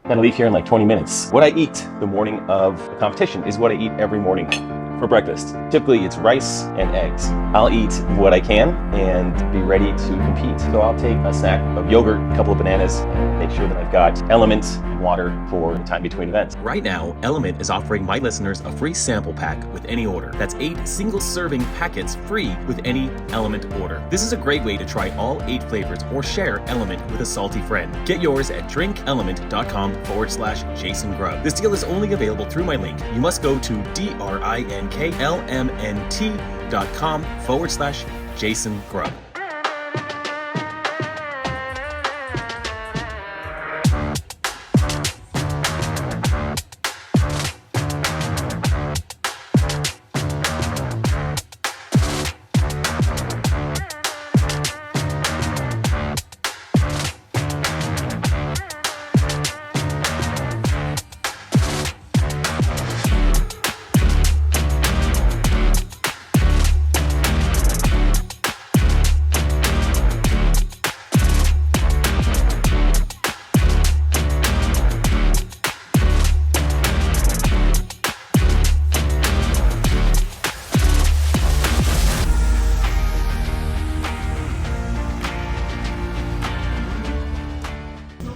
Gotta leave here in like 20 minutes. What I eat the morning of a competition is what I eat every morning for breakfast. Typically it's rice and eggs. I'll eat what I can and be ready to compete. So I'll take a snack of yogurt, a couple of bananas, and make sure that I've got Element water for the time between events. Right now, Element is offering my listeners a free sample pack with any order. That's 8 single-serving packets free with any Element order. This is a great way to try all 8 flavors or share Element with a salty friend. Get yours at drinkelement.com/Jason Grubb. This deal is only available through my link. You must go to drinklmnt.com/Jason Grubb.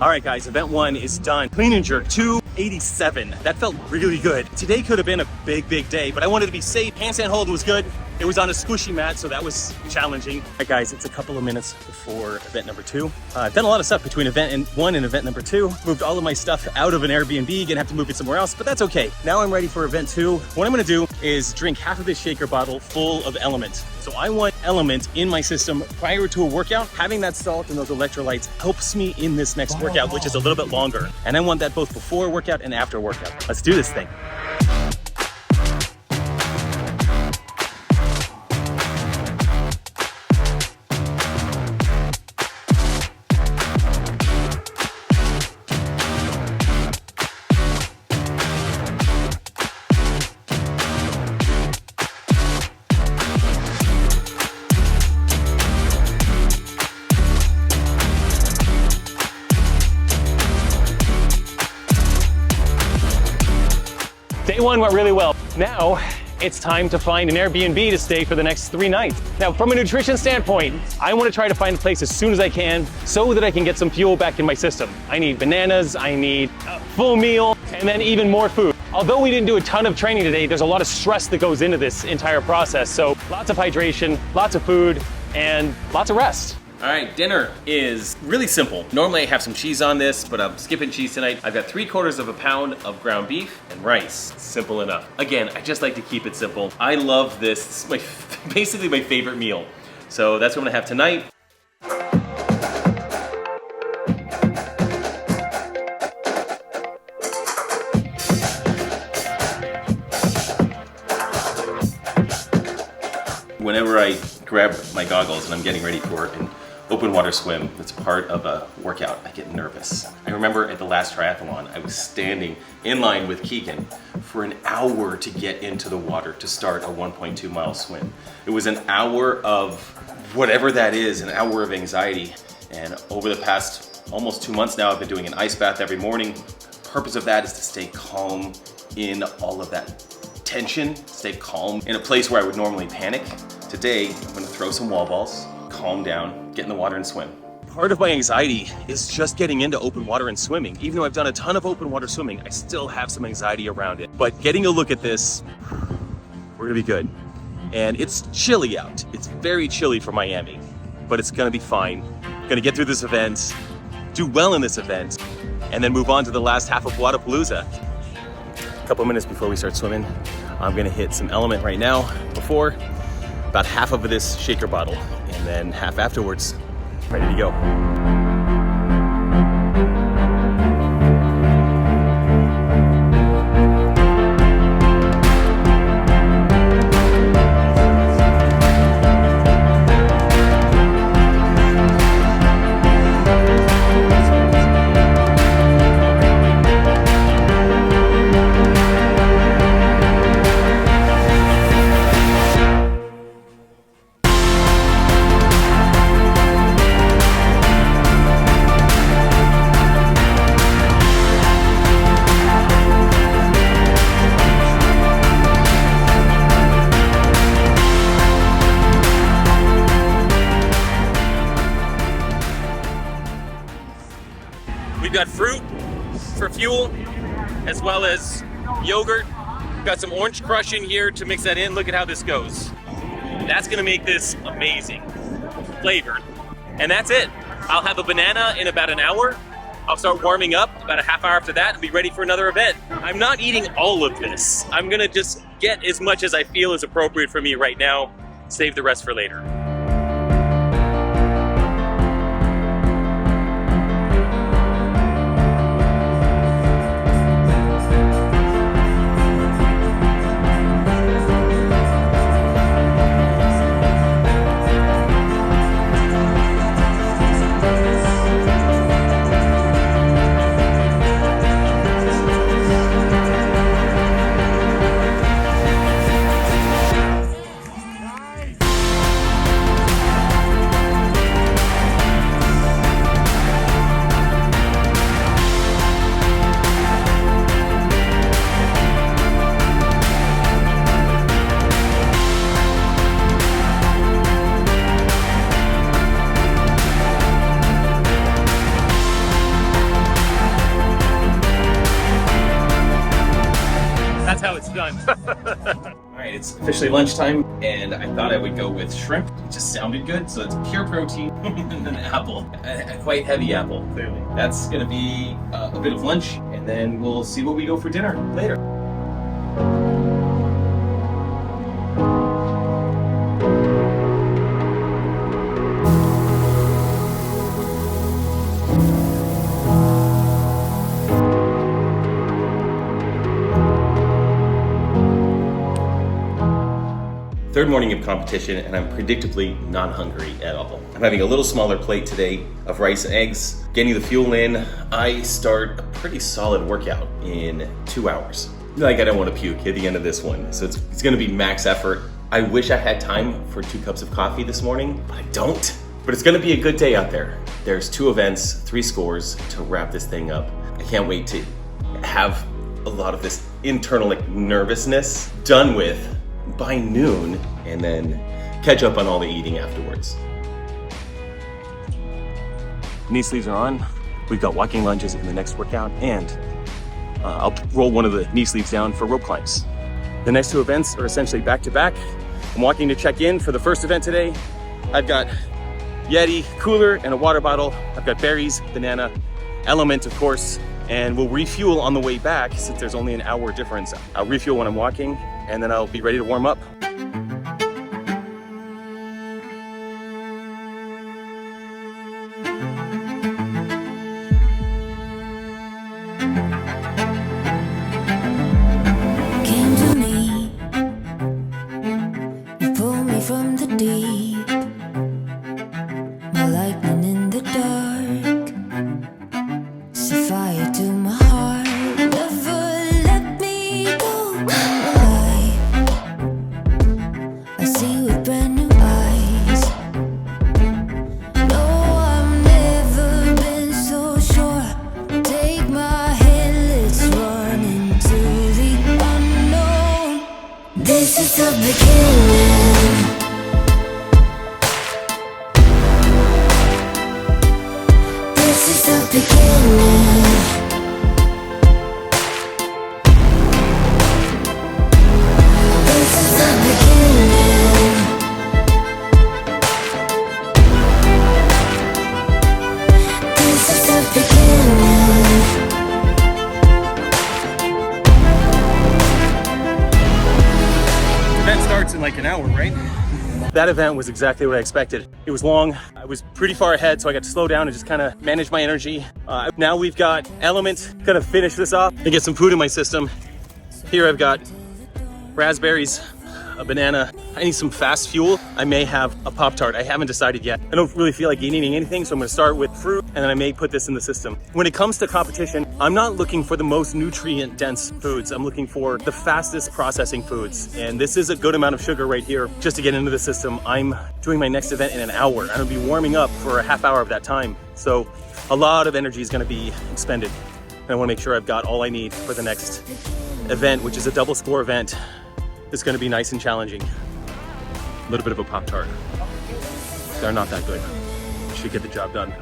All right, guys, event 1 is done. Clean and jerk 287. That felt really good. Today could have been a big day, but I wanted to be safe. Handstand hold was good. It was on a squishy mat, so that was challenging. All right, guys, it's a couple of minutes before event number 2. I've done a lot of stuff between event 1 and event number 2. Moved all of my stuff out of an Airbnb, gonna have to move it somewhere else, but that's okay. Now I'm ready for event 2. What I'm gonna do is drink half of this shaker bottle full of Element. So I want Element in my system prior to a workout. Having that salt and those electrolytes helps me in this next workout, which is a little bit longer. And I want that both before workout and after workout. Let's do this thing. Day 1 went really well. Now it's time to find an Airbnb to stay for the next 3 nights. Now, from a nutrition standpoint, I want to try to find a place as soon as I can so that I can get some fuel back in my system. I need bananas, I need a full meal, and then even more food. Although we didn't do a ton of training today, there's a lot of stress that goes into this entire process. So lots of hydration, lots of food, and lots of rest. All right, dinner is really simple. Normally I have some cheese on this, but I'm skipping cheese tonight. I've got 3/4 of a pound of ground beef and rice. Simple enough. Again, I just like to keep it simple. I love this. It's basically my favorite meal. So that's what I'm gonna have tonight. Whenever I grab my goggles and I'm getting ready for an open water swim that's part of a workout, I get nervous. I remember at the last triathlon, I was standing in line with Keegan for an hour to get into the water to start a 1.2 mile swim. It was an hour of whatever that is, an hour of anxiety. And over the past almost 2 months now, I've been doing an ice bath every morning. The purpose of that is to stay calm in all of that tension, stay calm in a place where I would normally panic. Today, I'm gonna throw some wall balls, calm down, get in the water and swim. Part of my anxiety is just getting into open water and swimming. Even though I've done a ton of open water swimming, I still have some anxiety around it. But getting a look at this, we're gonna be good. And it's chilly out. It's very chilly for Miami, but it's gonna be fine. Gonna get through this event, do well in this event, and then move on to the last half of Wodapalooza. A couple minutes before we start swimming, I'm gonna hit some Element right now before, about half of this shaker bottle, and then half afterwards, ready to go. for fuel, as well as yogurt. Got some orange crush in here to mix that in. Look at how this goes. That's gonna make this amazing, flavored. And that's it. I'll have a banana in about an hour. I'll start warming up about a half hour after that and be ready for another event. I'm not eating all of this. I'm gonna just get as much as I feel is appropriate for me right now, save the rest for later. That's how it's done. All right, it's officially lunchtime, and I thought I would go with shrimp. It just sounded good, so it's pure protein and an apple, a quite heavy apple, clearly. That's gonna be a bit of lunch, and then we'll see what we go for dinner later. Third morning of competition, and I'm predictably not hungry at all. I'm having a little smaller plate today of rice and eggs, getting the fuel in. I start a pretty solid workout in 2 hours. Like, I don't want to puke at the end of this one, so it's gonna be max effort. I wish I had time for 2 cups of coffee this morning, but I don't. But it's gonna be a good day out there. There's 2 events, 3 scores to wrap this thing up. I can't wait to have a lot of this internal nervousness done with by noon, and then catch up on all the eating afterwards. Knee sleeves are on. We've got walking lunges in the next workout, and I'll roll one of the knee sleeves down for rope climbs. The next 2 events are essentially back to back. I'm walking to check in for the first event today. I've got Yeti cooler and a water bottle. I've got berries, banana, element of course, and we'll refuel on the way back since there's only an hour difference. I'll refuel when I'm walking, and then I'll be ready to warm up. Came to me, you pulled me from the deep, my lightning in the dark, set fire to my heart, never let me go. Come alive, I see with brand new eyes. No, I've never been so sure. Take my hand, let's run into the unknown. This is the beginning. This is the beginning. This is the beginning. This is the beginning. Event starts in like an hour, right? That event was exactly what I expected. It was long. I was pretty far ahead, so I got to slow down and just kind of manage my energy. Now we've got elements, gonna finish this off and get some food in my system. Here I've got raspberries, a banana. I need some fast fuel. I may have a Pop-Tart. I haven't decided yet. I don't really feel like eating anything, so I'm gonna start with fruit, and then I may put this in the system. When it comes to competition, I'm not looking for the most nutrient-dense foods. I'm looking for the fastest processing foods. And this is a good amount of sugar right here just to get into the system. I'm doing my next event in an hour. I'm gonna be warming up for a half hour of that time. So a lot of energy is gonna be expended. And I wanna make sure I've got all I need for the next event, which is a double score event. It's gonna be nice and challenging. A little bit of a Pop-Tart. They're not that good. Should get the job done.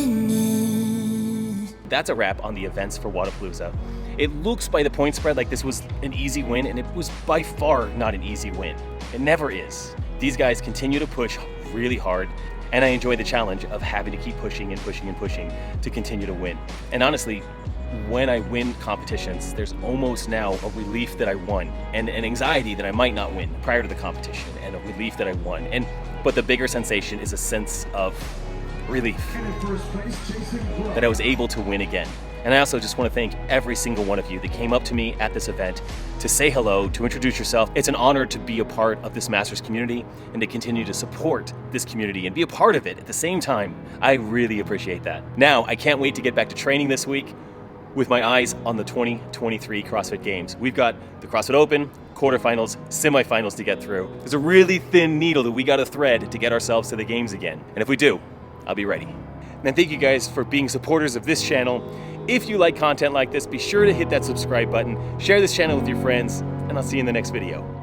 winning. That's a wrap on the events for Wodapalooza. It looks by the point spread like this was an easy win, and it was by far not an easy win. It never is. These guys continue to push really hard, and I enjoy the challenge of having to keep pushing and pushing and pushing to continue to win. And honestly, when I win competitions, there's almost now a relief that I won, and an anxiety that I might not win prior to the competition, and a relief that I won. But the bigger sensation is a sense of relief that I was able to win again. And I also just want to thank every single one of you that came up to me at this event to say hello, to introduce yourself. It's an honor to be a part of this Masters community and to continue to support this community and be a part of it at the same time. I really appreciate that. Now, I can't wait to get back to training this week with my eyes on the 2023 CrossFit Games. We've got the CrossFit Open, quarterfinals, semifinals to get through. There's a really thin needle that we got to thread to get ourselves to the games again. And if we do, I'll be ready. And thank you guys for being supporters of this channel. If you like content like this, be sure to hit that subscribe button, share this channel with your friends, and I'll see you in the next video.